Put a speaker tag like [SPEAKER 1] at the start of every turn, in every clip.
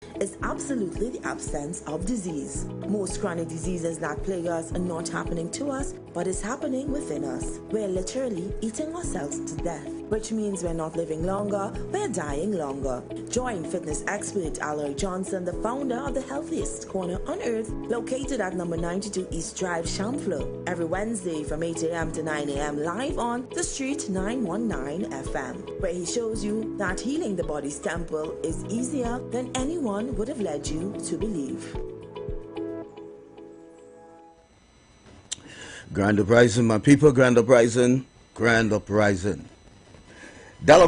[SPEAKER 1] is absolutely the absence of disease. Most chronic diseases that plague us are not happening to us, but is happening within us. We're literally eating ourselves to death, which means we're not living longer, we're dying longer. Join fitness expert Aloy Johnson, the founder of the healthiest corner on earth, located at number 92 East Drive, Chamfleur, every Wednesday from 8 a.m. to 9 a.m. live on The Street 919 FM, where he shows you that healing the body's temple is easier than anyone would have led you to believe.
[SPEAKER 2] Grand uprising, my people. Grand uprising. Grand uprising.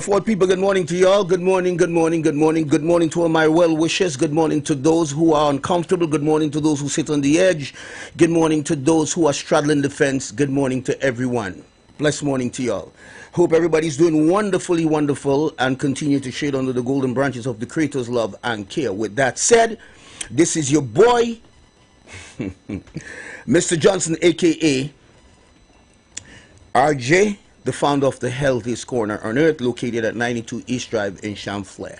[SPEAKER 2] Fort people, good morning to y'all. Good morning, good morning, good morning. Good morning to all my well wishers. Good morning to those who are uncomfortable. Good morning to those who sit on the edge. Good morning to those who are straddling the fence. Good morning to everyone. Blessed morning to y'all. Hope everybody's doing wonderfully wonderful and continue to shade under the golden branches of the Creator's love and care. With that said, this is your boy, Mr. Johnson, aka RJ, the founder of the healthiest corner on earth, located at 92 East Drive in Chamfleur.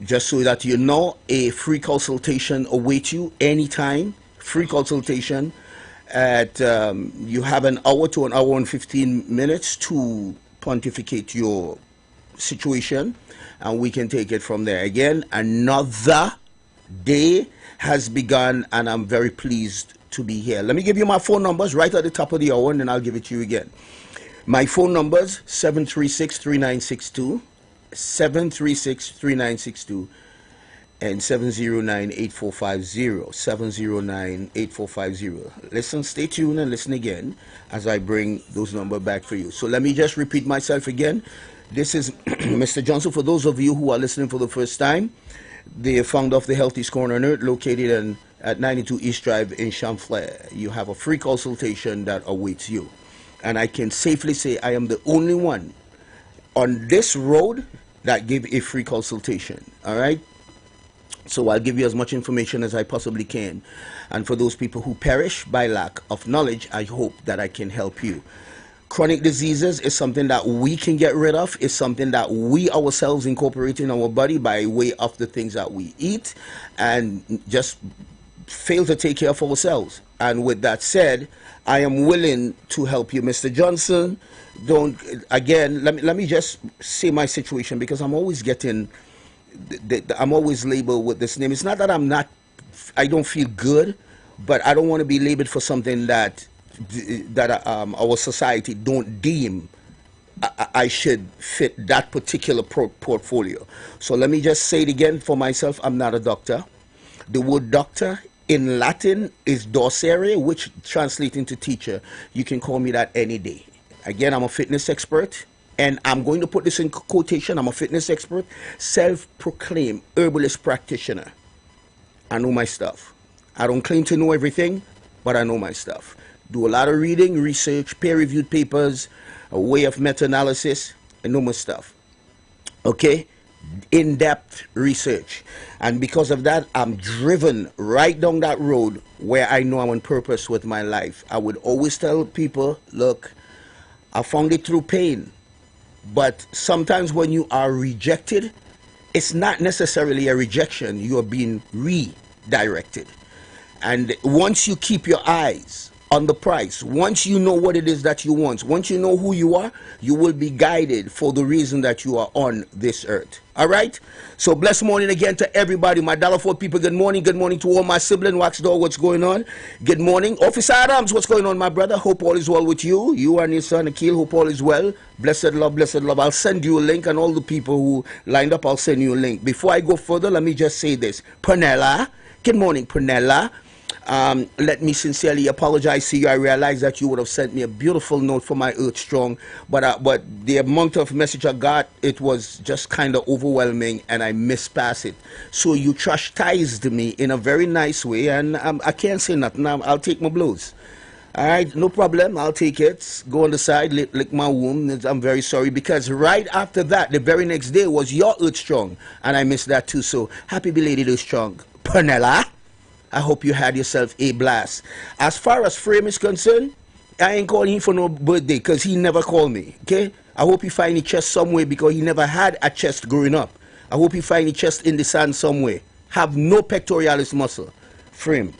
[SPEAKER 2] Just so that you know, a free consultation awaits you anytime. Free consultation at you have an hour to an hour and 15 minutes to pontificate your situation, and we can take it from there. Again, another day has begun, and I'm very pleased to be here. Let me give you my phone numbers right at the top of the hour, and then I'll give it to you again. My phone numbers: 736-3962, 736-3962, and 709-8450, 709-8450. Listen, stay tuned and listen again as I bring those numbers back for you. So let me just repeat myself again. This is Mr. Johnson. For those of you who are listening for the first time, the founder of the healthiest corner on earth, located at 92 East Drive in Chamfleur. You have a free consultation that awaits you. And I can safely say I am the only one on this road that gave a free consultation. All right? So I'll give you as much information as I possibly can. And for those people who perish by lack of knowledge, I hope that I can help you. Chronic diseases is something that we can get rid of. It's something that we ourselves incorporate in our body by way of the things that we eat and just fail to take care of ourselves. And with that said, I am willing to help you, Mr. Johnson. Again, let me just say my situation, because I'm always getting, I'm always labeled with this name. It's not that I don't feel good, but I don't want to be labeled for something that our society don't deem I should fit that particular portfolio. So let me just say it again for myself. I'm not a doctor. The word doctor in Latin is docere, which translates into teacher. You can call me that any day. Again, I'm a fitness expert, and I'm going to put this in quotation. I'm a fitness expert, self-proclaimed herbalist practitioner. I know my stuff. I don't claim to know everything, but I know my stuff. Do a lot of reading, research, peer-reviewed papers, a way of meta-analysis, and know my stuff. Okay? In-depth research. And because of that, I'm driven right down that road where I know I'm on purpose with my life. I would always tell people, look, I found it through pain. But sometimes when you are rejected, it's not necessarily a rejection. You are being redirected. And once you keep your eyes on the price, once you know what it is that you want, once you know who you are, you will be guided for the reason that you are on this earth. All right? So blessed morning again to everybody. My Fort people, good morning. Good morning to all my siblings. Wax Dog, what's going on? Good morning. Officer Adams, what's going on, my brother? Hope all is well with you. You and your son Akil, hope all is well. Blessed love, blessed love. I'll send you a link, and all the people who lined up, I'll send you a link. Before I go further, let me just say this. Pernella, good morning, Pernella. Let me sincerely apologize to you. I realize that you would have sent me a beautiful note for my Earth Strong, but the amount of message I got, it was just kind of overwhelming, and I mispassed it. So you chastised me in a very nice way, and I can't say nothing. I'll take my blows. All right, no problem. I'll take it. Go on the side, lick my womb. I'm very sorry, because right after that, the very next day was your Earth Strong, and I missed that too. So happy belated Earth Strong, Pernella. I hope you had yourself a blast. As far as Frame is concerned, I ain't calling him for no birthday, because he never called me, okay? I hope he find a chest somewhere, because he never had a chest growing up. I hope he find his chest in the sand somewhere. Have no pectoralis muscle. Frame.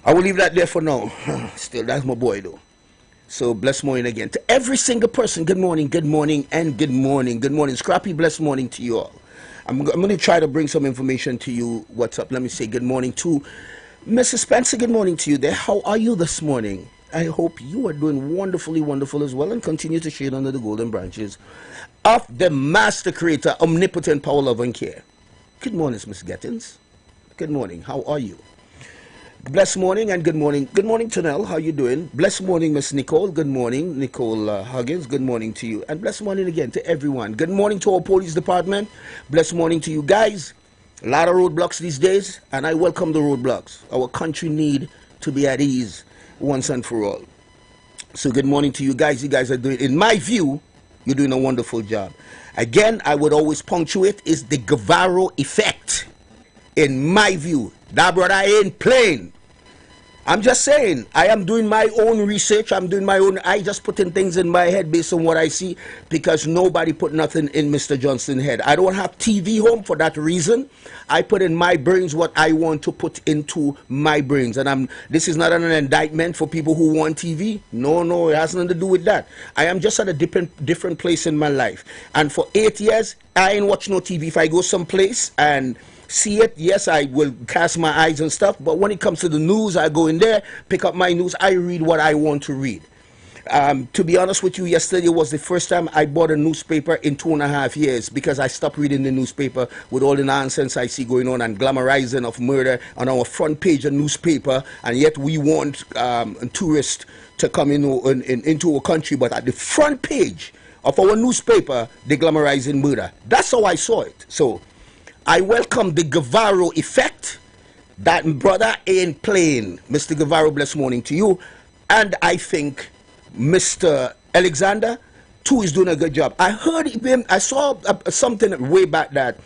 [SPEAKER 2] I will leave that there for now. Still, that's my boy though. So, blessed morning again. To every single person, good morning, and good morning. Good morning. Scrappy, blessed morning to you all. I'm going to try to bring some information to you. What's up? Let me say good morning to Mrs. Spencer. Good morning to you there. How are you this morning? I hope you are doing wonderfully wonderful as well, and continue to shade under the golden branches of the Master Creator, omnipotent power, love, and care. Good morning, Miss Gettins. Good morning. How are you? Blessed morning and good morning. Good morning, Tanel. How you doing? Blessed morning, Miss Nicole. Good morning, Nicole Huggins. Good morning to you. And blessed morning again to everyone. Good morning to our police department. Blessed morning to you guys. A lot of roadblocks these days, and I welcome the roadblocks. Our country need to be at ease once and for all. So good morning to you guys. You guys are doing, in my view, you're doing a wonderful job. Again, I would always punctuate is the Guevara effect. In my view, that brother ain't playing. I'm just saying, I am doing my own research. I just putting things in my head based on what I see, because nobody put nothing in Mr. Johnson's head. I don't have TV home for that reason. I put in my brains what I want to put into my brains. And this is not an indictment for people who want TV. No, it has nothing to do with that. I am just at a different place in my life. And for 8 years, I ain't watch no TV. If I go someplace and see it, yes, I will cast my eyes and stuff, but when it comes to the news, I go in there, pick up my news, I read what I want to read. To be honest with you, yesterday was the first time I bought a newspaper in 2.5 years, because I stopped reading the newspaper with all the nonsense I see going on and glamorizing of murder on our front page of newspaper, and yet we want tourists to come into our country, but at the front page of our newspaper, they glamorizing murder. That's how I saw it. So I welcome the Guevara effect. That brother ain't playing. Mr. Guevara, blessed morning to you. And I think Mr. Alexander, too, is doing a good job. I heard him, I saw something way back that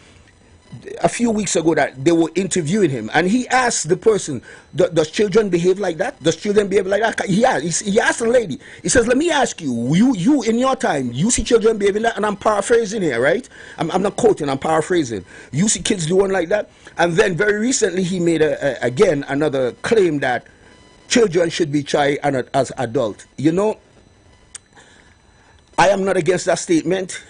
[SPEAKER 2] a few weeks ago that they were interviewing him, and he asked the person, does children behave like that? Does children behave like that? He asked the lady, he says, let me ask you, you in your time, you see children behaving like that? And I'm paraphrasing here, right? I'm not quoting, I'm paraphrasing. You see kids doing like that? And then very recently he made again another claim that children should be tried as adults. You know, I am not against that statement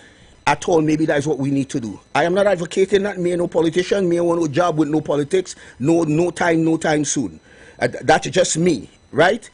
[SPEAKER 2] at all. Maybe that is what we need to do. I am not advocating that. Me no politician. Me want no job with no politics. No time soon. That's just me, right?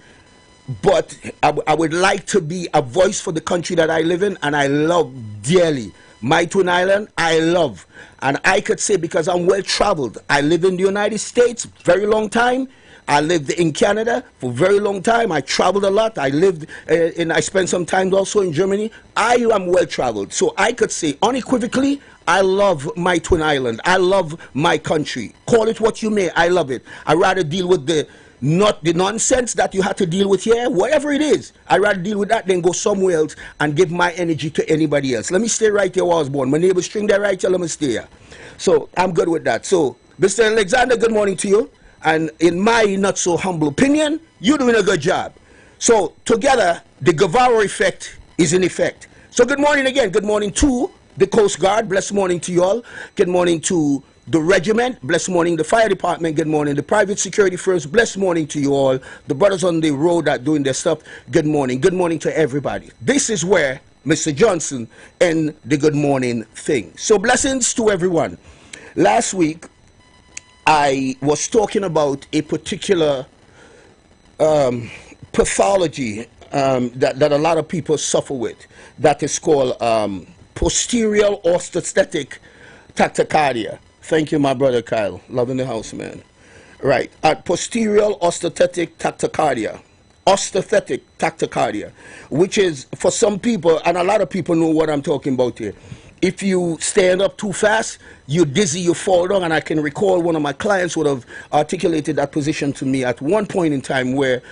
[SPEAKER 2] But I would like to be a voice for the country that I live in, and I love dearly. My twin island, I love. And I could say, because I'm well traveled, I live in the United States very long time. I lived in Canada for a very long time. I traveled a lot. I lived and I spent some time also in Germany. I am well traveled. So I could say unequivocally, I love my twin island. I love my country. Call it what you may. I love it. I rather deal with the nonsense that you have to deal with here, whatever it is. I rather deal with that than go somewhere else and give my energy to anybody else. Let me stay right here where I was born. My neighbor string there right here. Let me stay here. So I'm good with that. So Mr. Alexander, good morning to you. And in my not so humble opinion, you're doing a good job. So together, the Guevara effect is in effect. So good morning again. Good morning to the Coast Guard. Blessed morning to you all. Good morning to the regiment. Blessed morning the fire department. Good morning the private security firms. Blessed morning to you all. The brothers on the road that doing their stuff. Good morning. Good morning to everybody. This is where Mr. Johnson and the good morning thing. So blessings to everyone. Last week, I was talking about a particular pathology that a lot of people suffer with, that is called posterior orthostatic tachycardia. Thank you, my brother Kyle. Love in the house, man. Right. Posterior orthostatic tachycardia. Orthostatic tachycardia, which is, for some people, and a lot of people know what I'm talking about here. If you stand up too fast, you're dizzy, you fall down. And I can recall one of my clients would have articulated that position to me at one point in time, where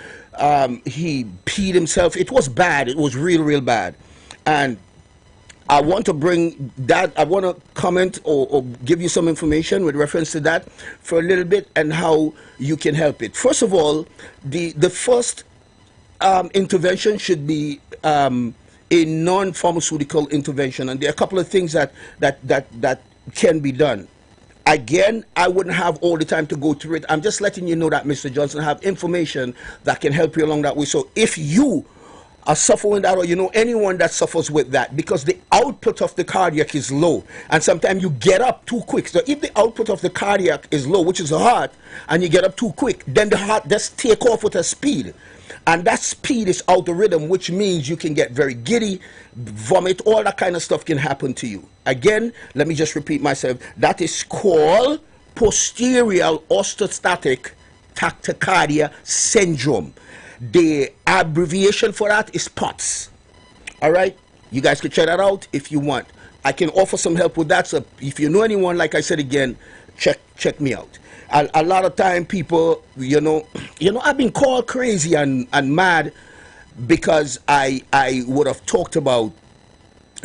[SPEAKER 2] he peed himself. It was bad. It was real bad. And I want to bring that, I want to comment or give you some information with reference to that for a little bit, and how you can help it. First of all, the first intervention should be a non-pharmaceutical intervention, and there are a couple of things that can be done. Again, I wouldn't have all the time to go through it. I'm just letting you know that Mr. Johnson have information that can help you along that way. So if you are suffering that, or you know anyone that suffers with that, because the output of the cardiac is low, and sometimes you get up too quick. So if the output of the cardiac is low, which is the heart, and you get up too quick, then the heart just take off with a speed. And that speed is out of rhythm, which means you can get very giddy, vomit, all that kind of stuff can happen to you. Again, let me just repeat myself. That is called posterior orthostatic tachycardia syndrome. The abbreviation for that is POTS. All right? You guys can check that out if you want. I can offer some help with that. So if you know anyone, like I said again, check me out. A lot of time people, you know, I've been called crazy and mad because I would have talked about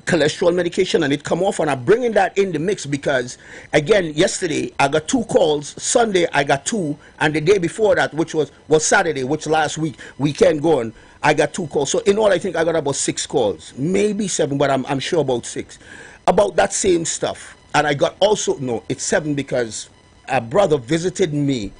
[SPEAKER 2] cholesterol medication and it come off, and I'm bringing that in the mix because, again, yesterday I got 2 calls, Sunday I got 2, and the day before that, which was Saturday, which last weekend gone, I got 2 calls. So in all, I think I got about 6 calls, maybe 7, but I'm sure about 6, about that same stuff. And I got also, no, it's 7 because a brother visited me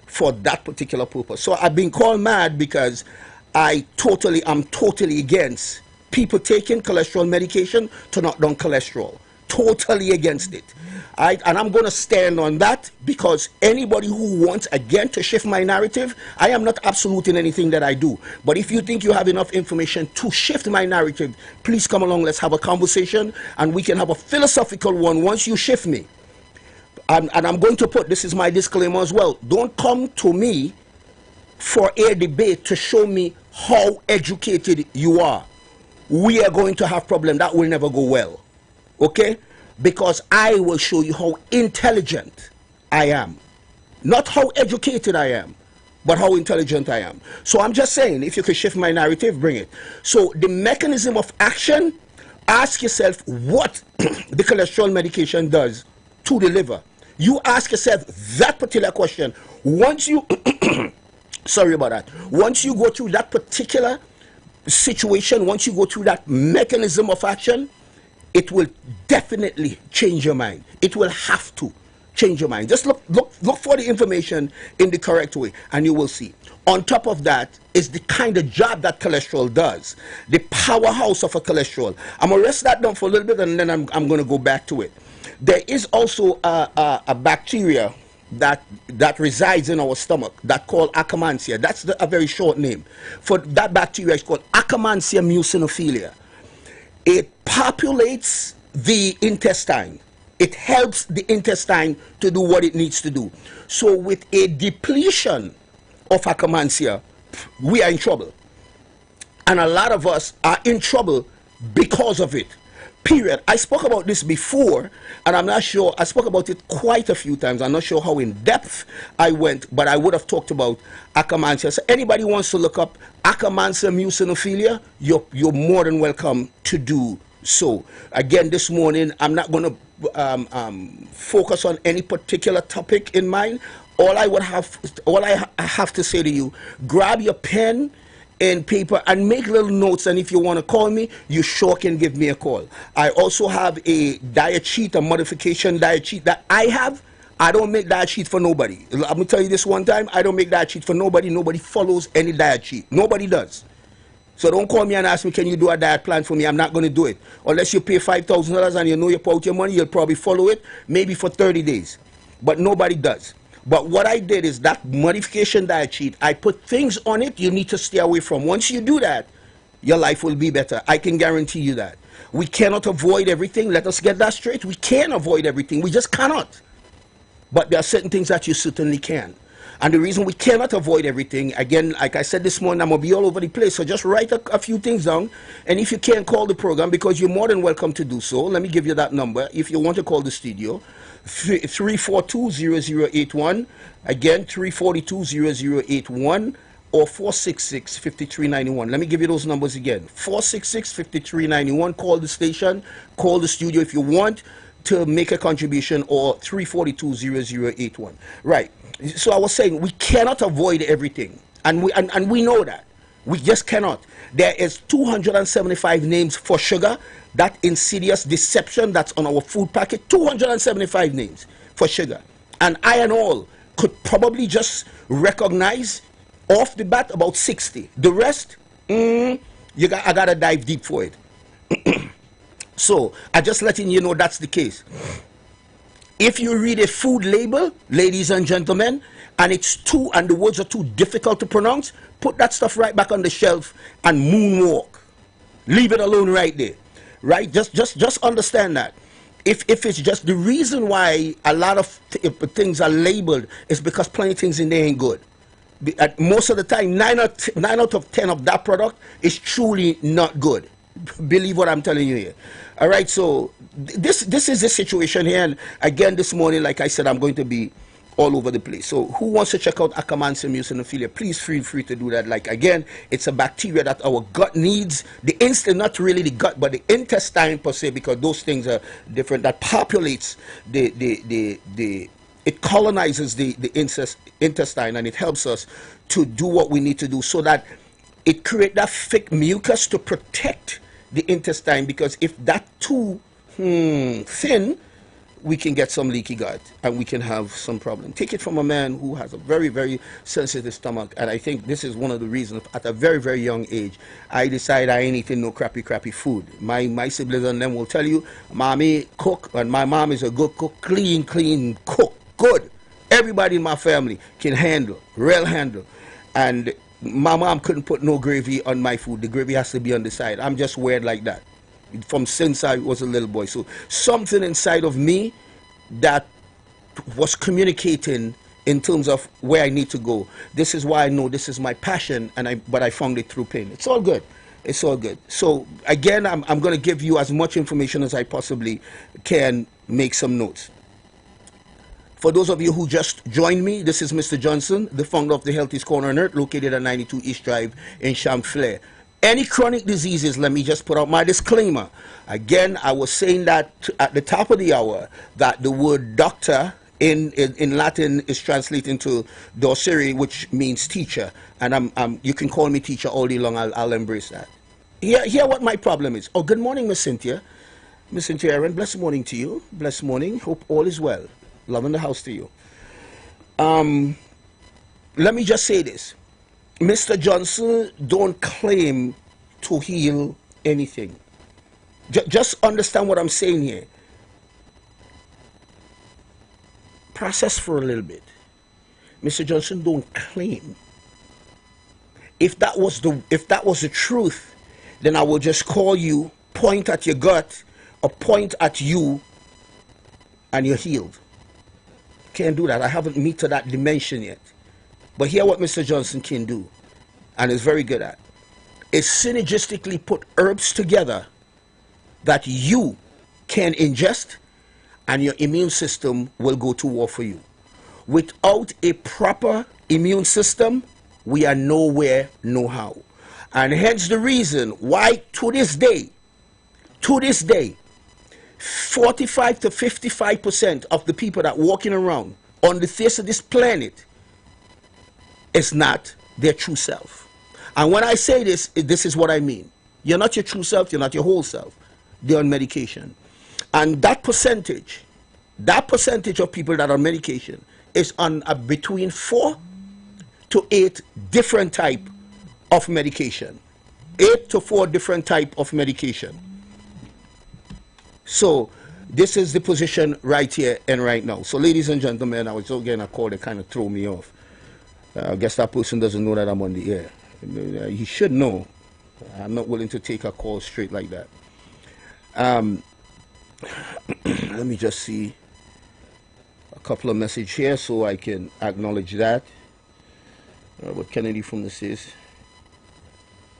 [SPEAKER 2] for that particular purpose. So I've been called mad because I'm totally against people taking cholesterol medication to knock down cholesterol. Totally against it. And I'm going to stand on that, because anybody who wants, again, to shift my narrative, I am not absolute in anything that I do. But if you think you have enough information to shift my narrative, please come along, let's have a conversation, and we can have a philosophical one once you shift me. And I'm going to put, this is my disclaimer as well, don't come to me for a debate to show me how educated you are. We are going to have problem. That will never go well. Okay? Because I will show you how intelligent I am. Not how educated I am, but how intelligent I am. So I'm just saying, if you could shift my narrative, bring it. So the mechanism of action, ask yourself what the cholesterol medication does to the liver. You ask yourself that particular question. Once you, sorry about that. Once you go through that particular situation, once you go through that mechanism of action, it will definitely change your mind. It will have to change your mind. Just look for the information in the correct way, and you will see. On top of that is the kind of job that cholesterol does, the powerhouse of a cholesterol. I'm going to rest that down for a little bit, and then I'm going to go back to it. There is also a bacteria that resides in our stomach that called Akkermansia. That's a very short name for that bacteria. It's called Akkermansia muciniphila. It populates the intestine. It helps the intestine to do what it needs to do. So with a depletion of Akkermansia, we are in trouble. And a lot of us are in trouble because of it. Period. I spoke about this before, and I'm not sure, I spoke about it quite a few times. I'm not sure how in depth I went, but I would have talked about Akkermansia. So anybody wants to look up Akkermansia muciniphila, you're more than welcome to do so. Again, this morning, I'm not going to focus on any particular topic in mind. All I have to say to you, grab your pen and paper and make little notes, and if you want to call me, you sure can give me a call. I also have a diet sheet, a modification diet sheet that I have. I don't make diet sheet for nobody. I'm going to tell you this one time, I don't make diet sheet for nobody. Nobody follows any diet sheet. Nobody does. So don't call me and ask me, can you do a diet plan for me? I'm not going to do it. Unless you pay $5,000 and you know you put out your money, you'll probably follow it, maybe for 30 days. But nobody does. But what I did is that modification diet sheet, I put things on it you need to stay away from. Once you do that, your life will be better. I can guarantee you that. We cannot avoid everything. Let us get that straight. We can't avoid everything. We just cannot. But there are certain things that you certainly can. And the reason we cannot avoid everything, again, like I said this morning, I'm going to be all over the place. So just write a few things down. And if you can't call the program, because you're more than welcome to do so, let me give you that number. If you want to call the studio, 342-0081, again 342-0081, or 466-5391. Let me give you those numbers again. 466-5391. Call the station, call the studio if you want to make a contribution, or 342-0081. Right. So I was saying, we cannot avoid everything, and we know that. We just cannot. There is 275 names for sugar, that insidious deception that's on our food packet. 275 names for sugar. And I and all could probably just recognize off the bat about 60. The rest, I gotta dive deep for it. So I just letting you know that's the case. If you read a food label, ladies and gentlemen, and the words are too difficult to pronounce, put that stuff right back on the shelf and moonwalk. Leave it alone right there. Right? Just understand that. If it's just the reason why a lot of things are labeled is because plenty of things in there ain't good. Most of the time, 9 out of 10 of that product is truly not good. Believe what I'm telling you here. All right, so this is the situation here. And again, this morning, like I said, I'm going to be all over the place. So who wants to check out Akkermansia mucinophilia, please feel free to do that. Like, again, it's a bacteria that our gut needs. The instant, not really the gut, but the intestine per se, because those things are different, that populates it colonizes the intestine, and it helps us to do what we need to do, so that it creates that thick mucus to protect the intestine, because if that too thin, we can get some leaky gut and we can have some problem. Take it from a man who has a very, very sensitive stomach, and I think this is one of the reasons at a very, very young age I decided I ain't eating no crappy food. My siblings and them will tell you, mommy cook, and my mom is a good cook, clean cook, good. Everybody in my family can handle, real handle. And my mom couldn't put no gravy on my food. The gravy has to be on the side. I'm just weird like that from since I was a little boy. So something inside of me that was communicating in terms of where I need to go. This is why I know this is my passion, but I found it through pain. It's all good. It's all good. So again, I'm going to give you as much information as I possibly can. Make some notes. For those of you who just joined me, this is Mr. Johnson, the founder of the Healthiest Corner on Earth, located at 92 East Drive in Champlain. Any chronic diseases, let me just put out my disclaimer. Again, I was saying that at the top of the hour, that the word doctor in Latin is translated into docere, which means teacher. And you can call me teacher all day long, I'll embrace that. Here what my problem is. Oh, good morning, Miss Cynthia. Miss Cynthia Aaron, blessed morning to you. Blessed morning. Hope all is well. Love in the house to you. Let me just say this. Mr. Johnson don't claim to heal anything. Just understand what I'm saying here. Process for a little bit. Mr. Johnson don't claim. If that was the truth, then I will just call you, point at your gut, or point at you, and you're healed. Can't do that. I haven't met to that dimension yet. But hear what Mr. Johnson can do, and is very good at, is synergistically put herbs together that you can ingest, and your immune system will go to war for you. Without a proper immune system, we are nowhere, no how. And hence the reason why to this day, 45 to 55% of the people that walking around on the face of this planet is not their true self. And when I say this, this is what I mean. You're not your true self, you're not your whole self. They're on medication. And that percentage of people that are on medication is on between 4 to 8 different type of medication. 8 to 4 different type of medication. So this is the position right here and right now. So ladies and gentlemen, I was getting a call that kind of threw me off. I guess that person doesn't know that I'm on the air. He should know. I'm not willing to take a call straight like that. Let me just see a couple of messages here so I can acknowledge that. What Kennedy from this is.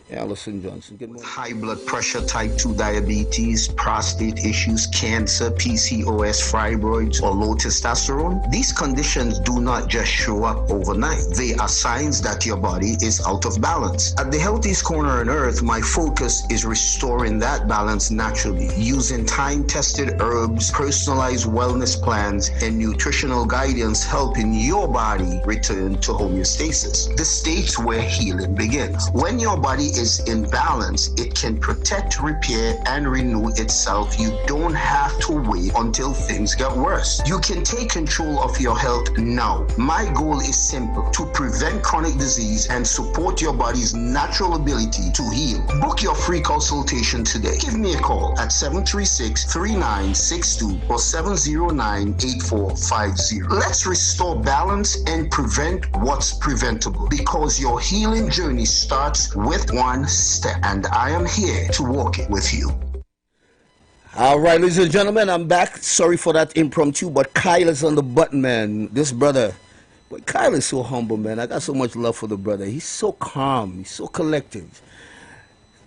[SPEAKER 2] Allison Johnson. Good morning.
[SPEAKER 3] High blood pressure, type 2 diabetes, prostate issues, cancer, PCOS, fibroids, or low testosterone. These conditions do not just show up overnight. They are signs that your body is out of balance. At the Healthiest Corner on Earth, my focus is restoring that balance naturally using time-tested herbs, personalized wellness plans, and nutritional guidance, helping your body return to homeostasis, the state where healing begins. When your body is in balance, it can protect, repair, and renew itself. You don't have to wait until things get worse. You can take control of your health now. My goal is simple: to prevent chronic disease and support your body's natural ability to heal. Book your free consultation today. Give me a call at 736-3962 or 709-8450. Let's restore balance and prevent what's preventable, because your healing journey starts with one step, and I am here to walk it with you.
[SPEAKER 2] All right, ladies and gentlemen, I'm back. Sorry for that impromptu, but Kyle is on the button, man. This brother, but Kyle is so humble, man. I got so much love for the brother. He's so calm. He's so collective.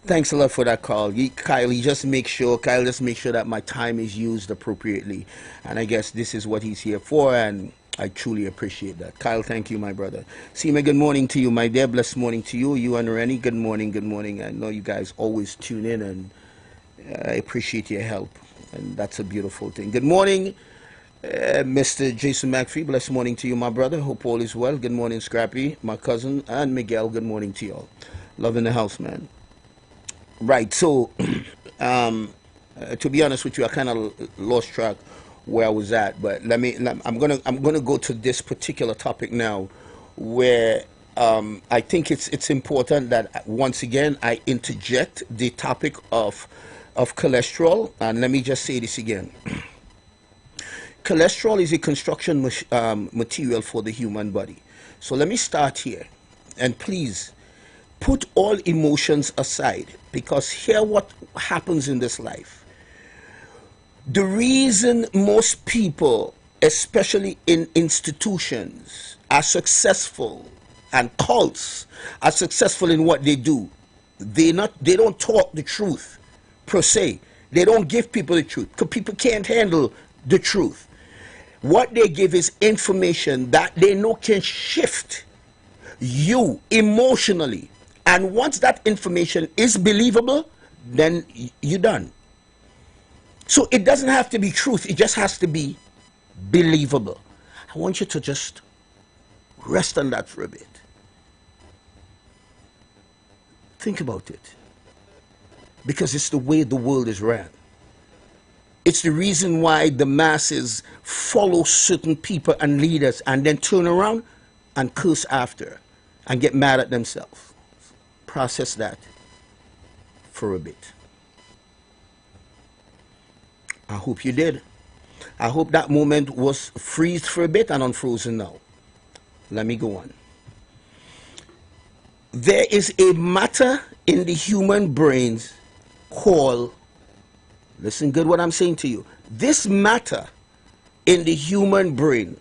[SPEAKER 2] Thanks a lot for that call. Kyle just make sure that my time is used appropriately. And I guess this is what he's here for, and I truly appreciate that. Kyle, thank you, my brother. Seema, good morning to you, my dear. Blessed morning to you. You and Rennie, good morning, good morning. I know you guys always tune in, and I appreciate your help, and that's a beautiful thing. Good morning, Mr. Jason McPhee. Blessed morning to you, my brother. Hope all is well. Good morning, Scrappy, my cousin, and Miguel. Good morning to you all. Love in the house, man. Right, so to be honest with you, I kind of lost track where I was at, but I'm gonna go to this particular topic now, where I think it's important that once again I interject the topic of cholesterol. And let me just say this again: cholesterol is a construction material for the human body. So let me start here, and please put all emotions aside, because here what happens in this life. The reason most people, especially in institutions, are successful, and cults are successful in what they do, they don't talk the truth per se. They don't give people the truth, because people can't handle the truth. What they give is information that they know can shift you emotionally. And once that information is believable, then you're done. So it doesn't have to be truth. It just has to be believable. I want you to just rest on that for a bit. Think about it. Because it's the way the world is ran. It's the reason why the masses follow certain people and leaders and then turn around and curse after and get mad at themselves. Process that for a bit. I hope you did. I hope that moment was freezed for a bit and unfrozen now. Let me go on. There is a matter in the human brains called, listen good what I'm saying to you. This matter in the human brain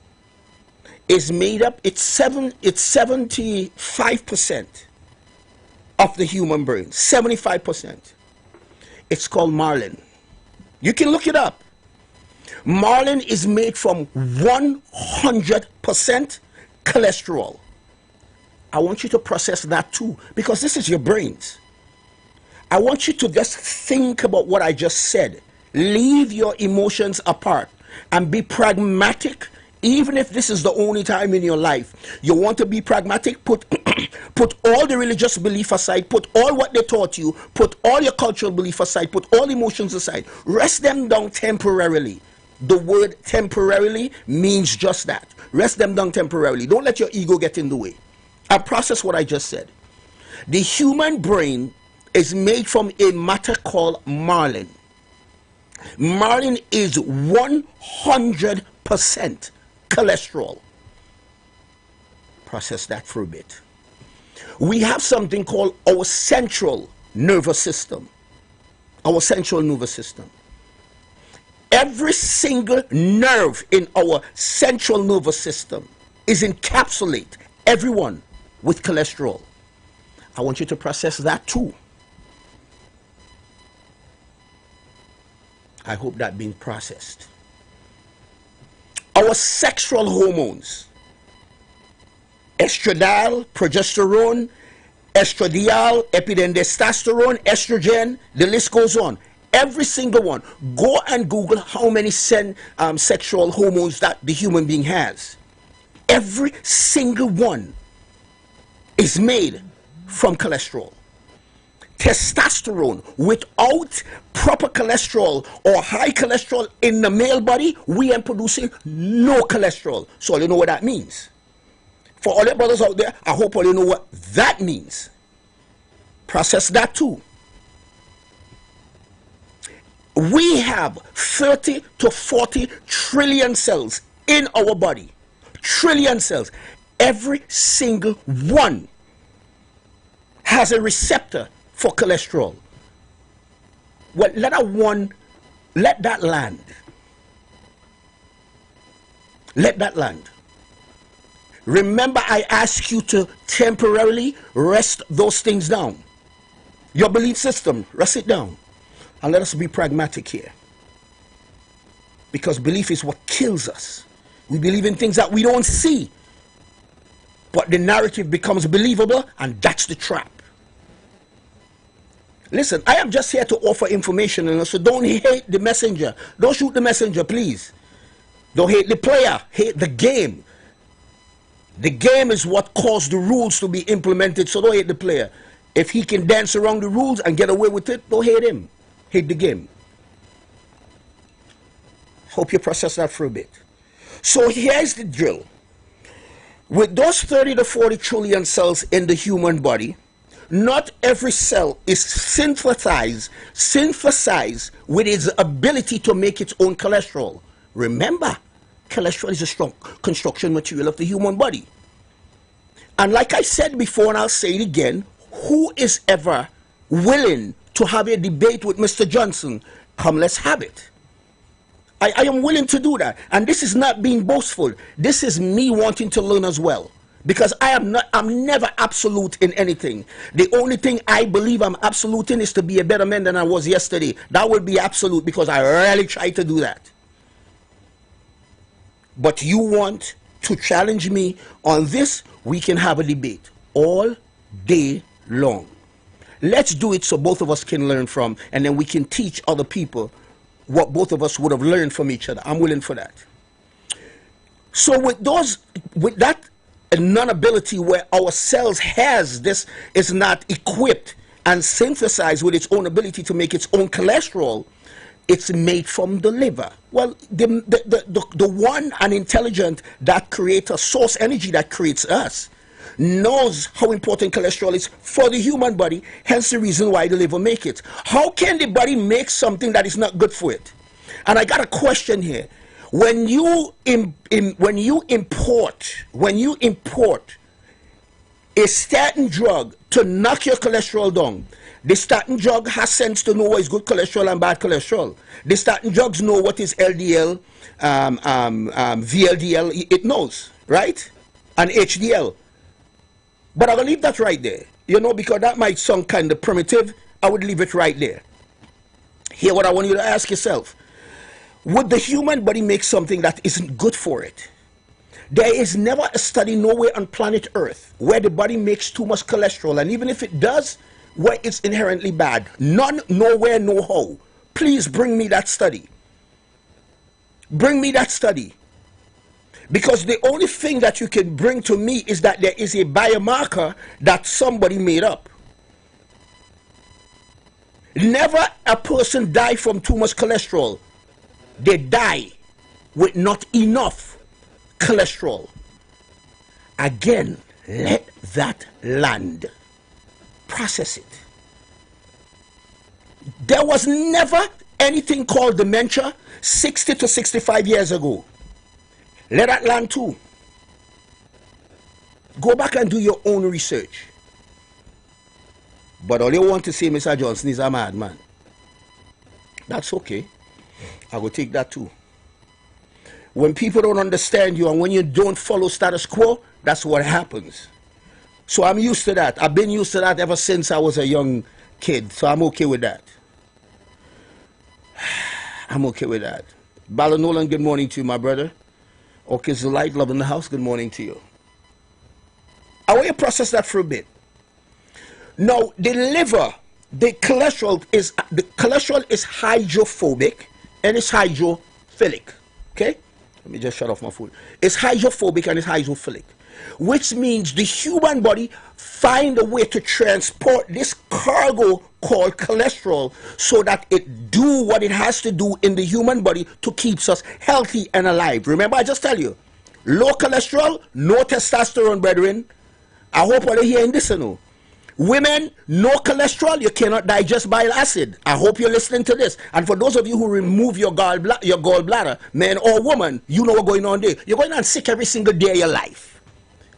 [SPEAKER 2] is made up, it's 75% of the human brain, 75%. It's called marlin. You can look it up. Marlin is made from 100% cholesterol. I want you to process that too, because this is your brains. I want you to just think about what I just said. Leave your emotions apart and be pragmatic. Even if this is the only time in your life you want to be pragmatic, put all the religious belief aside, put all what they taught you, put all your cultural belief aside, put all emotions aside. Rest them down temporarily. The word temporarily means just that. Rest them down temporarily. Don't let your ego get in the way. And process what I just said. The human brain is made from a matter called marlin. Marlin is 100% cholesterol. Process that for a bit. We have something called our central nervous system. Our central nervous system. Every single nerve in our central nervous system is encapsulated, everyone, with cholesterol. I want you to process that too. I hope that being processed. Our sexual hormones, estradiol, progesterone, estradiol, epidendrosterone, estrogen, the list goes on. Every single one. Go and Google how many sexual hormones that the human being has. Every single one is made from cholesterol. testosterone, without proper cholesterol or high cholesterol in the male body, we are producing no cholesterol. So all you know what that means. For all your brothers out there, I hope all you know what that means. Process that too. We have 30 to 40 trillion cells in our body. Trillion cells. Every single one has a receptor for cholesterol. Well, let that land. Let that land. Remember, I asked you to temporarily rest those things down. Your belief system, rest it down. And let us be pragmatic here. Because belief is what kills us. We believe in things that we don't see. But the narrative becomes believable, and that's the trap. Listen, I am just here to offer information, so don't hate the messenger. Don't shoot the messenger, please. Don't hate the player, hate the game. The game is what caused the rules to be implemented, so don't hate the player. If he can dance around the rules and get away with it, don't hate him. Hate the game. Hope you process that for a bit. So here's the drill. With those 30 to 40 trillion cells in the human body, not every cell is synthesized with its ability to make its own cholesterol. Remember, cholesterol is a strong construction material of the human body. And like I said before, and I'll say it again, who is ever willing to have a debate with Mr. Johnson? Come, let's have it. I am willing to do that. And this is not being boastful. This is me wanting to learn as well. Because I'm never absolute in anything. The only thing I believe I'm absolute in is to be a better man than I was yesterday. That would be absolute, because I really try to do that. But you want to challenge me on this, we can have a debate all day long. Let's do it so both of us can learn from, and then we can teach other people what both of us would have learned from each other. I'm willing for that. So with that non-ability where our cells has this, is not equipped and synthesized with its own ability to make its own cholesterol, it's made from the liver. Well, the one and intelligent that creates a source energy that creates us knows how important cholesterol is for the human body, hence the reason why the liver makes it. How can the body make something that is not good for it? And I got a question here. When you import a statin drug to knock your cholesterol down, the statin drug has sense to know what is good cholesterol and bad cholesterol. The statin drugs know what is LDL, VLDL, it knows, right? And HDL. But I will leave that right there, you know, because that might sound kind of primitive. I would leave it right there. Here, what I want you to ask yourself. Would the human body make something that isn't good for it? There is never a study nowhere on planet Earth where the body makes too much cholesterol, and even if it does, where it's inherently bad. None, nowhere, no how. Please bring me that study. Bring me that study. Because the only thing that you can bring to me is that there is a biomarker that somebody made up. Never a person die from too much cholesterol. They die with not enough cholesterol. Again, let that land. Process it. There was never anything called dementia 60 to 65 years ago. Let that land too. Go back and do your own research. But all you want to say, Mr. Johnson, is a madman. That's okay. I will take that too. When people don't understand you and when you don't follow status quo, that's what happens. So I'm used to that. I've been used to that ever since I was a young kid. So I'm okay with that. I'm okay with that. Ballanolan, good morning to you, my brother. Orchids Delight, love in the house, good morning to you. I want you to process that for a bit. Now, the liver, the cholesterol is hydrophobic and it's hydrophilic. Okay? Let me just shut off my phone. It's hydrophobic and it's hydrophilic. which means the human body find a way to transport this cargo called cholesterol so that it do what it has to do in the human body to keep us healthy and alive. Remember, I just tell you, low cholesterol, no testosterone, brethren. I hope you're hearing this, you know. Women, no cholesterol, you cannot digest bile acid. I hope you're listening to this. And for those of you who remove your gallbladder, man or woman, you know what's going on there. You're going on sick every single day of your life.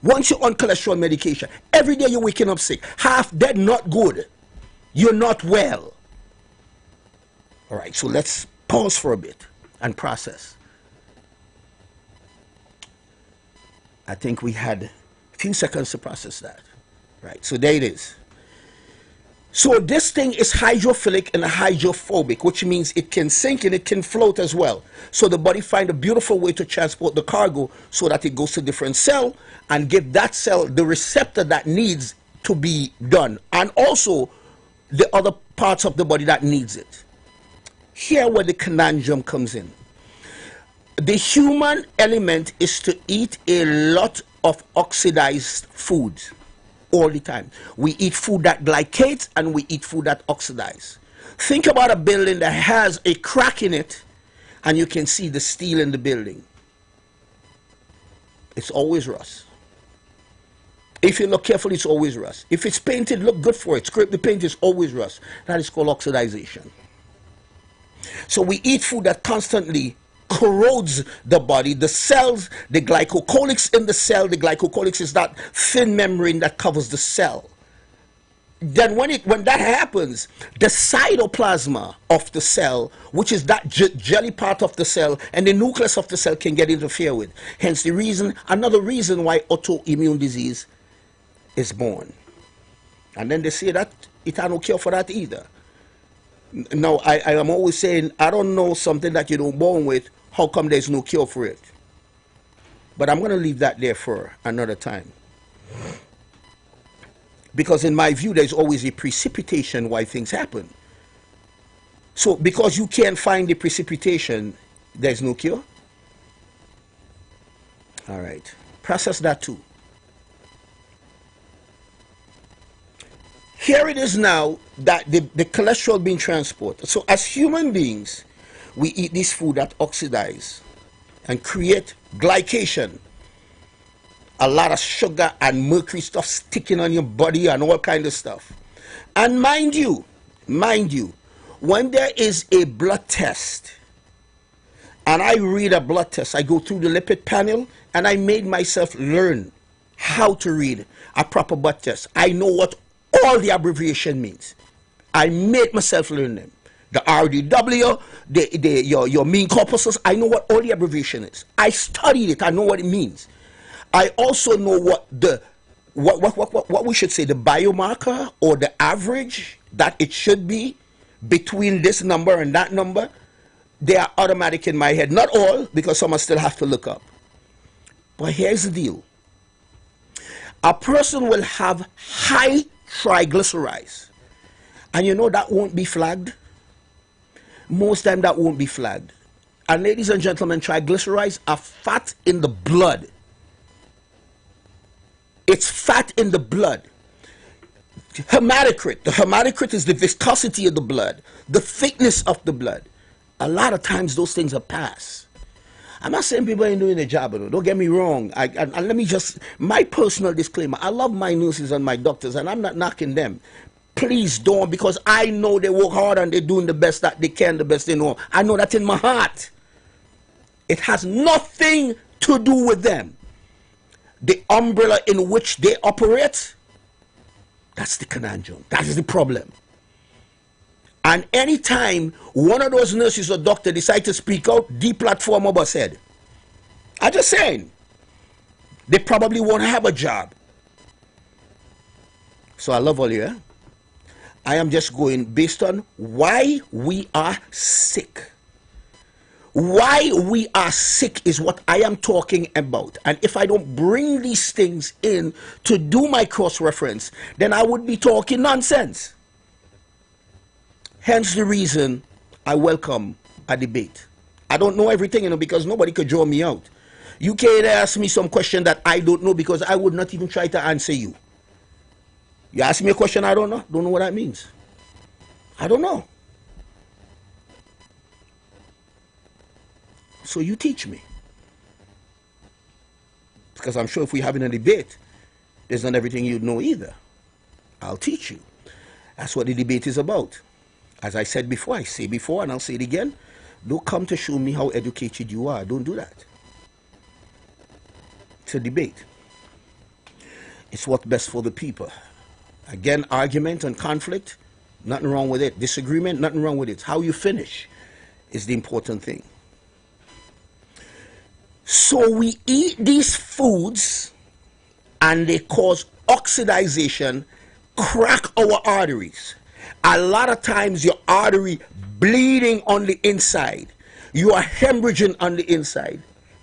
[SPEAKER 2] Once you're on cholesterol medication, every day you're waking up sick. Half dead, not good. You're not well. All right, so let's pause for a bit and process. I think we had a few seconds to process that. Right, so there it is. So this thing is hydrophilic and hydrophobic, which means it can sink and it can float as well. So the body finds a beautiful way to transport the cargo so that it goes to different cell and give that cell the receptor that needs to be done, and also the other parts of the body that needs it. Here where the conundrum comes in. The human element is to eat a lot of oxidized foods. All the time. We eat food that glycates and we eat food that oxidizes. Think about a building that has a crack in it and you can see the steel in the building. It's always rust. If you look carefully, it's always rust. If it's painted, look good for it. Scrape the paint, it's always rust. That is called oxidization. So we eat food that constantly corrodes the body, the cells, the glycocalyx in the cell. The glycocalyx is that thin membrane that covers the cell. Then when that happens, the cytoplasma of the cell, which is that jelly part of the cell, and the nucleus of the cell can get interfered with. Hence the reason, another reason why autoimmune disease is born. And then they say that it has no cure for that either. Now, I am always saying, I don't know something that you don't born with. How come there's no cure for it? But I'm going to leave that there for another time. Because in my view, there's always a precipitation why things happen. So because you can't find the precipitation, there's no cure? All right. Process that too. Here it is now that the cholesterol being transported. So as human beings, we eat this food that oxidize and create glycation. A lot of sugar and mercury stuff sticking on your body and all kind of stuff. And mind you, when there is a blood test, and I read a blood test, I go through the lipid panel, and I made myself learn how to read a proper blood test. I know what all the abbreviation means. I made myself learn them. The RDW, your mean corpuscles, I know what all the abbreviation is. I studied it, I know what it means. I also know what we should say, the biomarker or the average that it should be between this number and that number. They are automatic in my head. Not all, because some I still have to look up. But here's the deal. A person will have high triglycerides. And you know that won't be flagged. Most time that won't be flagged. And ladies and gentlemen, triglycerides are fat in the blood. It's fat in the blood. Hematocrit. The hematocrit is the viscosity of the blood, the thickness of the blood. A lot of times those things are passed. I'm not saying people ain't doing their job, though. Don't get me wrong. And let me just, my personal disclaimer, I love my nurses and my doctors, and I'm not knocking them. Please don't, because I know they work hard and they're doing the best that they can, the best they know. I know that in my heart. It has nothing to do with them. The umbrella in which they operate, that's the conundrum. That is the problem. And anytime one of those nurses or doctor decide to speak out, deplatform of us head. I'm just saying, they probably won't have a job. So I love all you. Eh? I am just going based on why we are sick. Why we are sick is what I am talking about. And if I don't bring these things in to do my cross-reference, then I would be talking nonsense. Hence the reason I welcome a debate. I don't know everything, because nobody could draw me out. You can't ask me some question that I don't know, because I would not even try to answer you. You ask me a question I don't know what that means. I don't know. So you teach me. Because I'm sure if we're having a debate, there's not everything you know either. I'll teach you. That's what the debate is about. As I said before, I say before, and I'll say it again. Don't come to show me how educated you are. Don't do that. It's a debate. It's what's best for the people. Again, argument and conflict, nothing wrong with it. Disagreement, nothing wrong with it. How you finish is the important thing. So we eat these foods and they cause oxidation, crack our arteries. A lot of times your artery bleeding on the inside. You are hemorrhaging on the inside.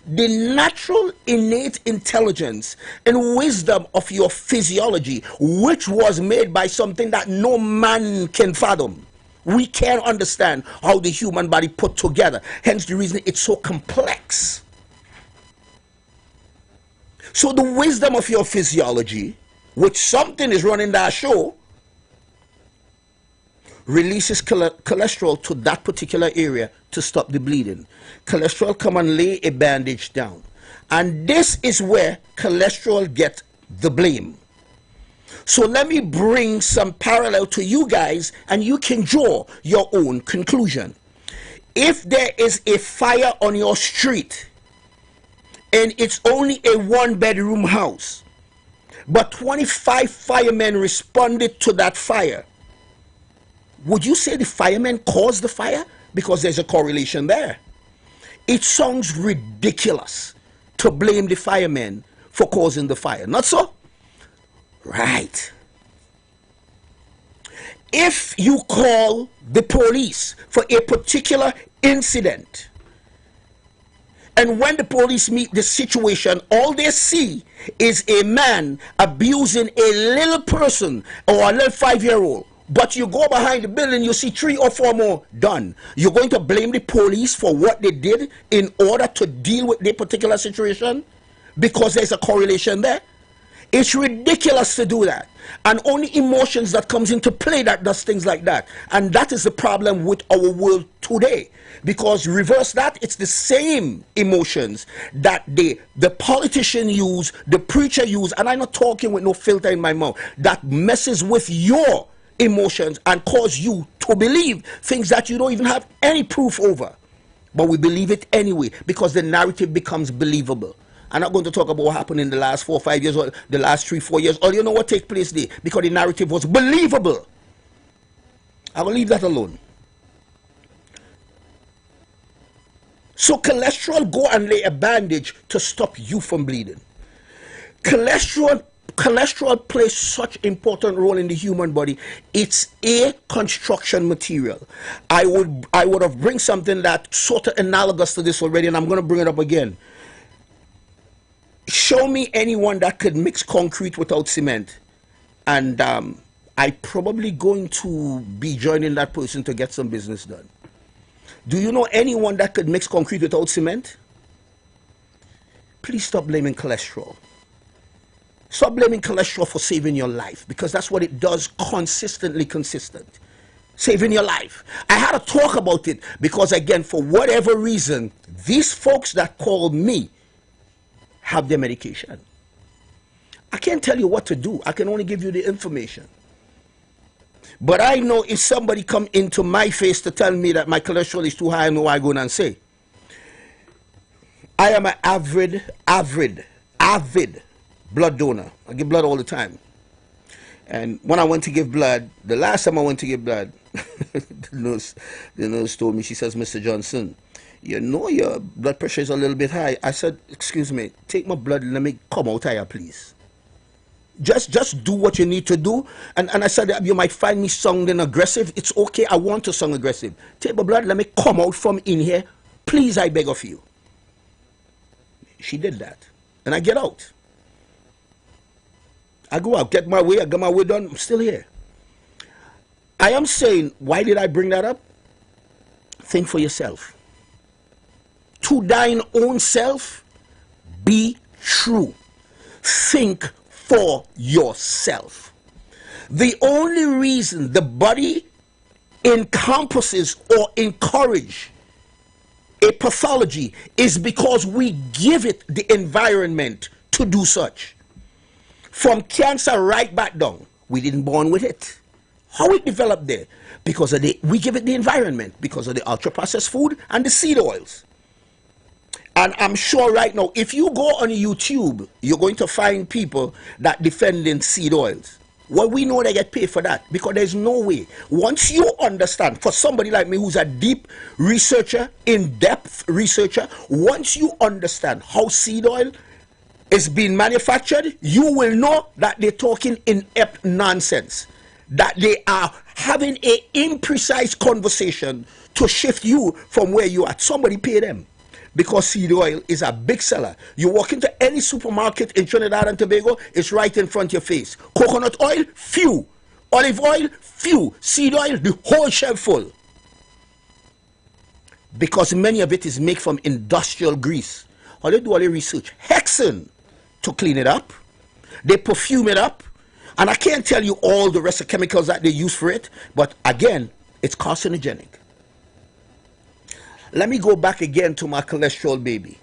[SPEAKER 2] The natural innate intelligence and wisdom of your physiology, which was made by something that no man can fathom. We can't understand how the human body put together. Hence the reason it's so complex. So the wisdom of your physiology, which something is running that show, releases cholesterol to that particular area to stop the bleeding. Cholesterol come and lay a bandage down. And this is where cholesterol gets the blame. So let me bring some parallel to you guys, and you can draw your own conclusion. If there is a fire on your street, and it's only a one-bedroom house, but 25 firemen responded to that fire, would you say the firemen caused the fire? Because there's a correlation there. It sounds ridiculous to blame the firemen for causing the fire. Not so? Right. If you call the police for a particular incident, and when the police meet the situation, all they see is a man abusing a little person or a little 5-year-old. But you go behind the building, you see 3 or 4 more done. You're going to blame the police for what they did in order to deal with the particular situation? Because there's a correlation there. It's ridiculous to do that. And only emotions that comes into play that does things like that. And that is the problem with our world today. Because reverse that, it's the same emotions that the politician use, the preacher use, and I'm not talking with no filter in my mouth, that messes with your emotions and cause you to believe things that you don't even have any proof over. But we believe it anyway because the narrative becomes believable. I'm not going to talk about what happened in the last 4 or 5 years or the last 3 or 4 years. Or you know what takes place there? Because the narrative was believable. I will leave that alone. So cholesterol go and lay a bandage to stop you from bleeding. Cholesterol plays such important role in the human body. It's a construction material. I would have bring something that sort of analogous to this already, and I'm going to bring it up again. Show me anyone that could mix concrete without cement, and I probably going to be joining that person to get some business done. Do you know anyone that could mix concrete without cement? Please stop blaming cholesterol. Stop blaming cholesterol for saving your life, because that's what it does consistent. Saving your life. I had to talk about it because, again, for whatever reason, these folks that call me have their medication. I can't tell you what to do. I can only give you the information. But I know if somebody come into my face to tell me that my cholesterol is too high, I know what I go and say. I am an avid blood donor. I give blood all the time. And when I went to give blood, the last time I went to give blood, the nurse told me, she says, Mr. Johnson, you know your blood pressure is a little bit high. I said, excuse me, take my blood and let me come out higher, please. Just do what you need to do. And I said, you might find me sounding aggressive. It's okay, I want to sound aggressive. Take my blood, let me come out from in here. Please, I beg of you. She did that. And I get out. I go out, get my way, I get my way done, I'm still here. I am saying, why did I bring that up? Think for yourself. To thine own self, be true. Think for yourself. The only reason the body encompasses or encourage a pathology is because we give it the environment to do such. From cancer right back down, we didn't born with it. How it developed there? Because of we give it the environment, because of the ultra-processed food and the seed oils. And I'm sure right now, if you go on YouTube, you're going to find people that defending seed oils. Well, we know they get paid for that, because there's no way. Once you understand, for somebody like me who's a deep researcher, in-depth researcher, once you understand how seed oil is being manufactured, you will know that they're talking inept nonsense. That they are having an imprecise conversation to shift you from where you are. Somebody pay them. Because seed oil is a big seller. You walk into any supermarket in Trinidad and Tobago, it's right in front of your face. Coconut oil, few. Olive oil, few. Seed oil, the whole shelf full. Because many of it is made from industrial grease. All they do all the research. Hexane to clean it up. They perfume it up. And I can't tell you all the rest of chemicals that they use for it. But again, it's carcinogenic. Let me go back again to my cholesterol baby,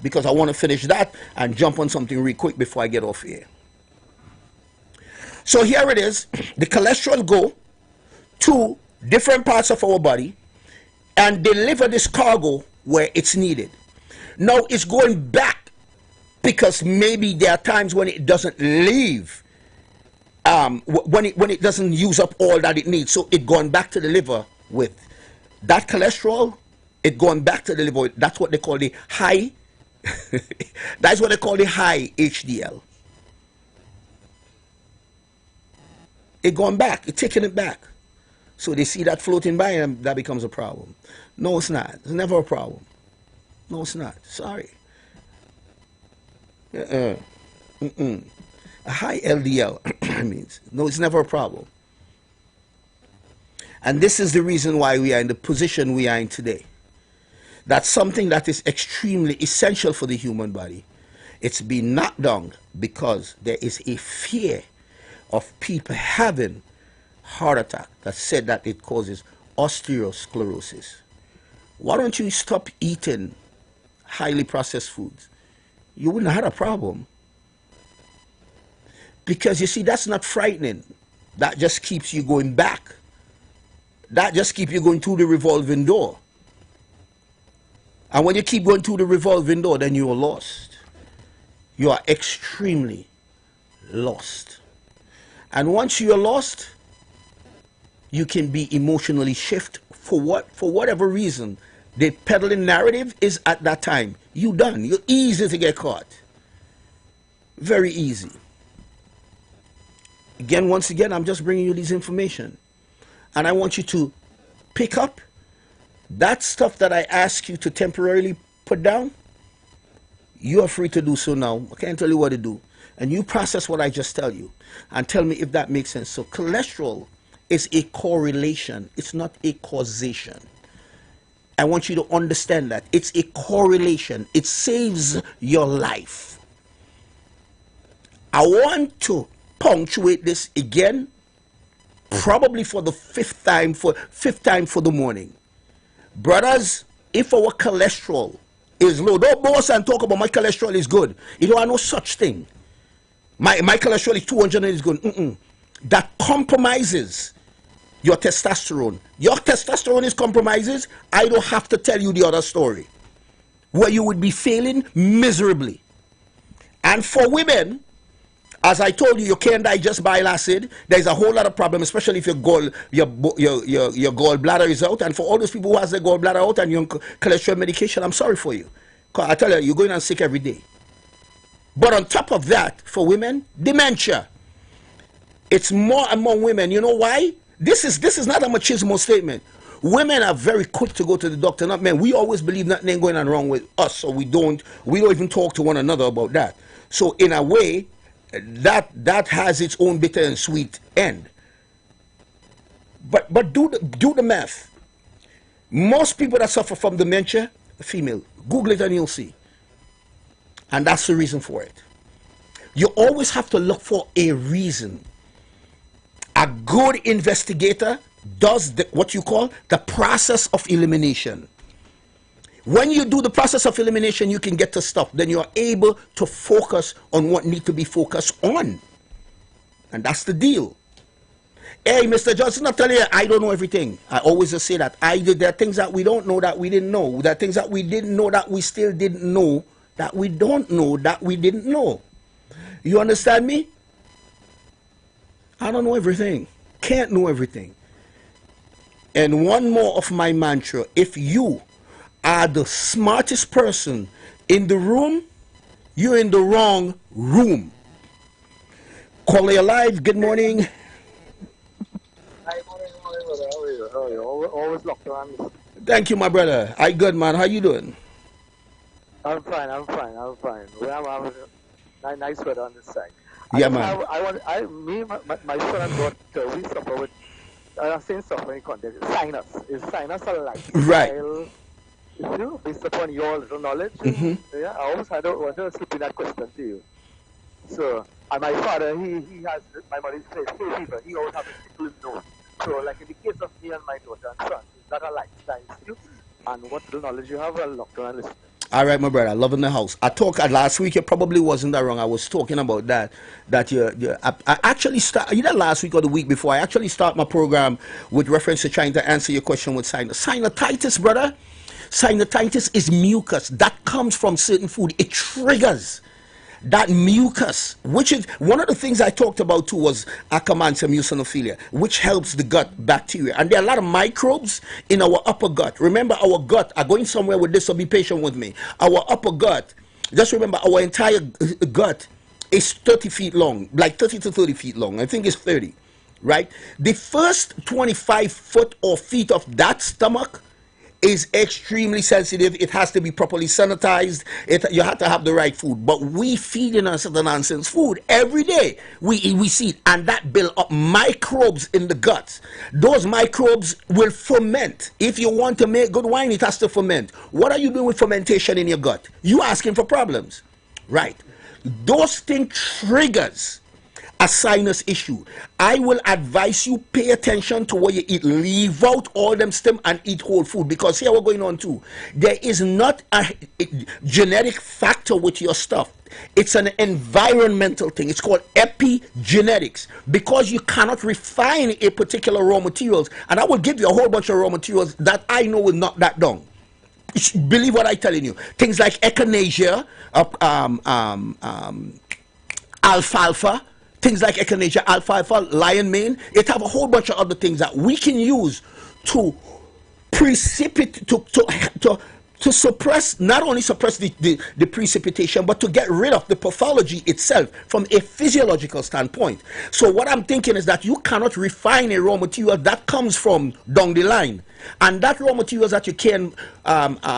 [SPEAKER 2] because I want to finish that and jump on something real quick before I get off here. So here it is. The cholesterol go to different parts of our body and deliver this cargo where it's needed. Now it's going back, because maybe there are times when it doesn't leave, when it doesn't use up all that it needs. So it going back to the liver with that cholesterol. It going back to the liver. That's what they call the high. That's what they call the high HDL. It going back. It's taking it back. So they see that floating by, and that becomes a problem. No, it's not. It's never a problem. No, it's not. Sorry. A high LDL means no. It's never a problem. And this is the reason why we are in the position we are in today. That's something that is extremely essential for the human body. It's been knocked down because there is a fear of people having heart attack that said that it causes osteosclerosis. Why don't you stop eating highly processed foods? You wouldn't have had a problem. Because you see, that's not frightening. That just keeps you going back. That just keeps you going through the revolving door. And when you keep going through the revolving door, then you are lost. You are extremely lost. And once you are lost, you can be emotionally shifted for whatever reason. The peddling narrative is at that time. You done. You're easy to get caught. Very easy. Again, once again, I'm just bringing you this information. And I want you to pick up that stuff that I ask you to temporarily put down. You are free to do so now. I can't tell you what to do. And you process what I just tell you and tell me if that makes sense. So cholesterol is a correlation. It's not a causation. I want you to understand that. It's a correlation. It saves your life. I want to punctuate this again, probably for the fifth time for the morning. Brothers, if our cholesterol is low, don't boast and talk about my cholesterol is good. You know, I know such thing. My cholesterol is 200 and it's good. That compromises your testosterone. Your testosterone is compromises. I don't have to tell you the other story, where you would be failing miserably. And for women, as I told you, you can't digest bile acid. There's a whole lot of problem, especially if your gallbladder is out. And for all those people who has their gallbladder out and you're on cholesterol medication, I'm sorry for you. I tell you, you're going on sick every day. But on top of that, for women, dementia. It's more among women. You know why? This is not a machismo statement. Women are very quick to go to the doctor, not men. We always believe nothing ain't going on wrong with us, so we don't even talk to one another about that. So in a way, that has its own bitter and sweet end. But do the math. Most people that suffer from dementia, female. Google it and you'll see. And that's the reason for it. You always have to look for a reason. A good investigator does what you call the process of elimination. When you do the process of elimination, you can get to stuff. Then you are able to focus on what needs to be focused on. And that's the deal. Hey, Mr. Johnson, I tell you, I don't know everything. I always just say that. There are things that we don't know that we didn't know. There are things that we didn't know that we still didn't know, that we don't know that we didn't know. You understand me? I don't know everything. Can't know everything. And one more of my mantra: if you are the smartest person in the room, you're in the wrong room. Caller Live, good morning.
[SPEAKER 4] Hi, morning, brother. How are you? Always locked on.
[SPEAKER 2] Thank you, my brother. I good, man. How you doing?
[SPEAKER 4] I'm fine. Well, I'm having a nice weather on this side.
[SPEAKER 2] Yeah, man.
[SPEAKER 4] My son and daughter, we suffer with same suffering condition. Sinus. Is sinus a life?
[SPEAKER 2] Right.
[SPEAKER 4] Based upon your little knowledge, yeah, I always want to slip in that question to you. So, and my father, he has, my mother's fever. He always has a tickling nose. So, like in the case of me and my daughter and son, is that a lifestyle issue? And what little knowledge you have, I'll look to and listen.
[SPEAKER 2] All right, my brother. Love in the house. I talked last week. It probably wasn't that wrong. I was talking about that. I actually start either last week or the week before. I actually start my program with reference to trying to answer your question with sinus. Sinusitis, brother. Sinusitis is mucus that comes from certain food. It triggers that mucus, which is one of the things I talked about too, was Akkermansia mucinophilia, which helps the gut bacteria. And there are a lot of microbes in our upper gut. Remember, our gut, I'm going somewhere with this, so be patient with me. Our upper gut, just remember, our entire gut is 30 feet long, like 30 to 30 feet long. I think it's 30, right? The first 25 foot or feet of that stomach is extremely sensitive. It has to be properly sanitized. You have to have the right food. But we feeding us the nonsense food every day. We see it, and that build up microbes in the guts. Those microbes will ferment. If you want to make good wine, it has to ferment. What are you doing with fermentation in your gut? You asking for problems, right? Those things triggers a sinus issue. I will advise you pay attention to what you eat. Leave out all them stem and eat whole food, because here we're going on too. There is not a genetic factor with your stuff. It's an environmental thing. It's called epigenetics, because you cannot refine a particular raw materials. And I will give you a whole bunch of raw materials that I know will knock that down. Believe what I'm telling you. Things like echinacea, alfalfa, things like echinacea, alfalfa, lion mane. It have a whole bunch of other things that we can use to precipitate, to suppress, not only suppress the precipitation, but to get rid of the pathology itself from a physiological standpoint. So what I'm thinking is that you cannot refine a raw material that comes from down the line. And that raw materials that you can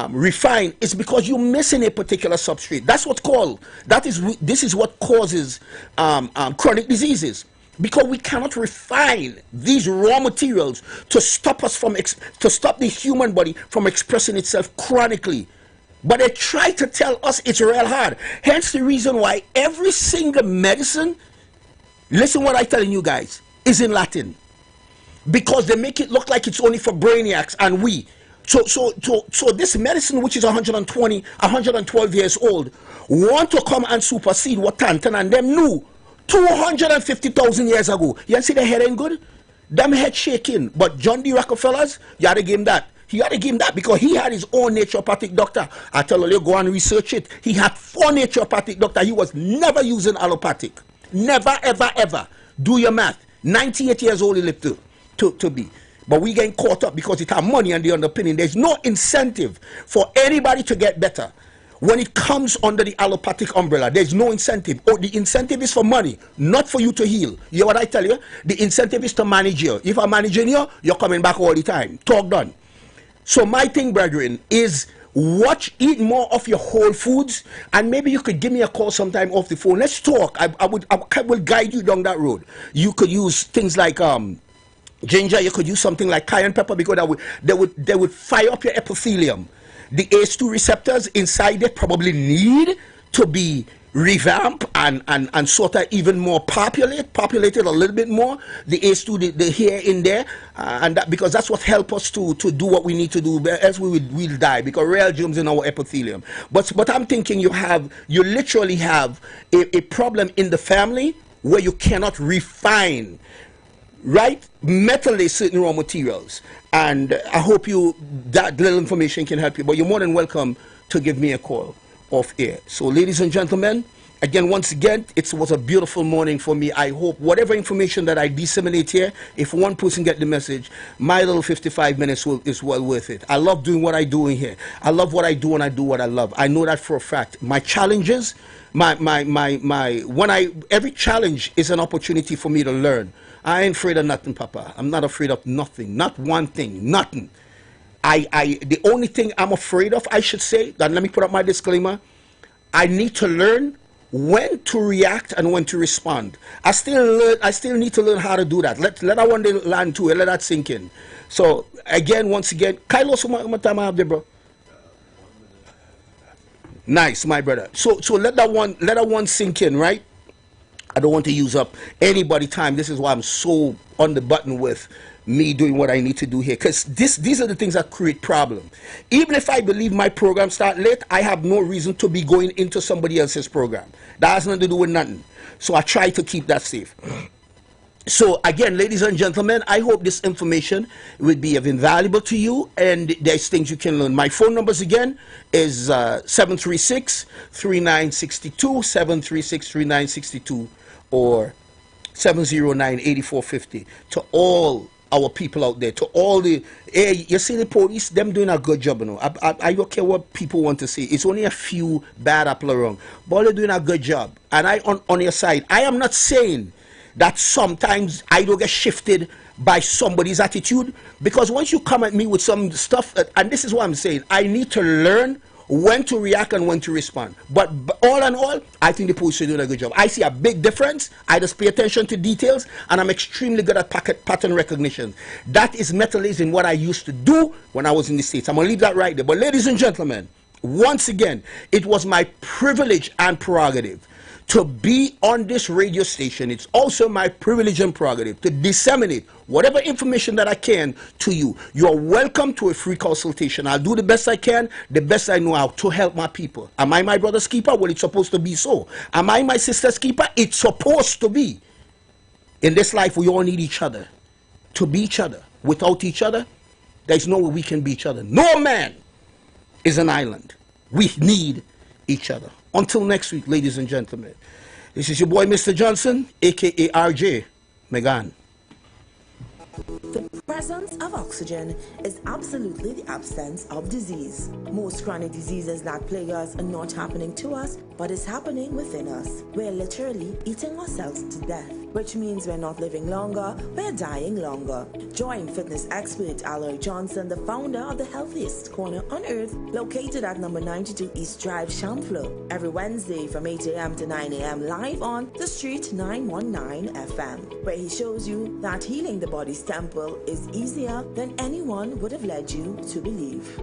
[SPEAKER 2] refine is because you're missing a particular substrate. That's what's called, this is what causes chronic diseases. Because we cannot refine these raw materials to stop us from, to stop the human body from expressing itself chronically. But they try to tell us it's real hard. Hence the reason why every single medicine, listen what I'm telling you guys, is in Latin. Because they make it look like it's only for brainiacs and we. So this medicine, which is 120, 112 years old, want to come and supersede what Tantan and them knew 250,000 years ago. You see the head ain't good? Them head shaking. But John D. Rockefellers, you had to give him that. He had to give him that because he had his own naturopathic doctor. I tell you, go and research it. He had 4 naturopathic doctors. He was never using allopathic. Never, ever, ever. Do your math. 98 years old he lived to be. But we getting caught up because it have money and the underpinning. There's no incentive for anybody to get better. When it comes under the allopathic umbrella, there's no incentive. Oh, the incentive is for money, not for you to heal. You know what I tell you? The incentive is to manage you. If I'm managing you, you're coming back all the time. Talk done. So my thing, brethren, is eat more of your whole foods, and maybe you could give me a call sometime off the phone. Let's talk. I will guide you down that road. You could use things like ginger. You could use something like cayenne pepper, because they would fire up your epithelium. The ACE2 receptors inside it probably need to be revamped and sort of even more populated a little bit more, the A2, the here in there, and that, because that's what help us to do what we need to do, else we'll die, because real germs in our epithelium. But I'm thinking you literally have a problem in the family where you cannot refine, right, metallate certain raw materials. And I hope that little information can help you, but you're more than welcome to give me a call off air. So ladies and gentlemen, once again, it was a beautiful morning for me. I hope whatever information that I disseminate here, if one person get the message, my little 55 minutes is well worth it. I love doing what I do in here. I love what I do, and I do what I love. I know that for a fact. My challenges, every challenge is an opportunity for me to learn. I ain't afraid of nothing, Papa. I'm not afraid of nothing. Not one thing. Nothing. The only thing I'm afraid of, I should say, and let me put up my disclaimer, I need to learn when to react and when to respond. I still need to learn how to do that. Let that one day land to it, let that sink in. So once again, Kylo, what time I have there, bro? Nice, my brother. So let that one sink in, right? I don't want to use up anybody's time. This is why I'm so on the button with me doing what I need to do here, because these are the things that create problem. Even if I believe my program start late, I have no reason to be going into somebody else's program. That has nothing to do with nothing. So I try to keep that safe. So again, ladies and gentlemen, I hope this information will be of invaluable to you, and there's things you can learn. My phone numbers again is 736-3962, 736-3962, or 709-8450. To all our people out there, to all the, hey, you see the police, them doing a good job, you know. I don't care what people want to say. It's only a few bad apple around, but they're doing a good job. And on your side, I am not saying that sometimes I don't get shifted by somebody's attitude, because once you come at me with some stuff, and this is what I'm saying, I need to learn when to react and when to respond. But all in all, I think the police are doing a good job. I see a big difference. I just pay attention to details, and I'm extremely good at pattern recognition. That is metallizing what I used to do when I was in the States. I'm going to leave that right there. But ladies and gentlemen, once again, it was my privilege and prerogative to be on this radio station. It's also my privilege and prerogative to disseminate whatever information that I can to you. You're welcome to a free consultation. I'll do the best I can, the best I know how to help my people. Am I my brother's keeper? Well, it's supposed to be so. Am I my sister's keeper? It's supposed to be. In this life, we all need each other to be each other. Without each other, there's no way we can be each other. No man is an island. We need each other. Until next week, ladies and gentlemen, this is your boy, Mr. Johnson, a.k.a. RJ Megan.
[SPEAKER 1] The presence of oxygen is absolutely the absence of disease. Most chronic diseases that plague us are not happening to us, but is happening within us. We're literally eating ourselves to death, which means we're not living longer, we're dying longer. Join fitness expert Aloy Johnson, the founder of the healthiest corner on earth, located at number 92 East Drive, Chamflo, every Wednesday from 8 a.m. to 9 a.m. live on The Street 919 FM, where he shows you that healing the body's temple is easier than anyone would have led you to believe.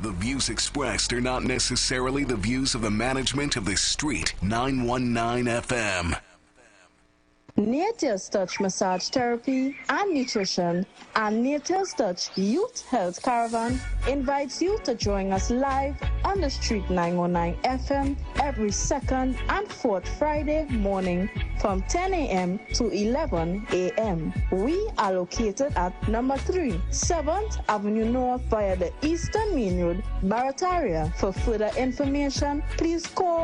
[SPEAKER 5] The views expressed are not necessarily the views of the management of The Street 919 FM.
[SPEAKER 6] Nature's Touch Massage Therapy and Nutrition and Nature's Touch Youth Health Caravan invites you to join us live on The Street 919 FM every second and fourth Friday morning from 10 a.m. to 11 a.m. We are located at number 3, 7th Avenue North via the Eastern Main Road, Barataria. For further information, please call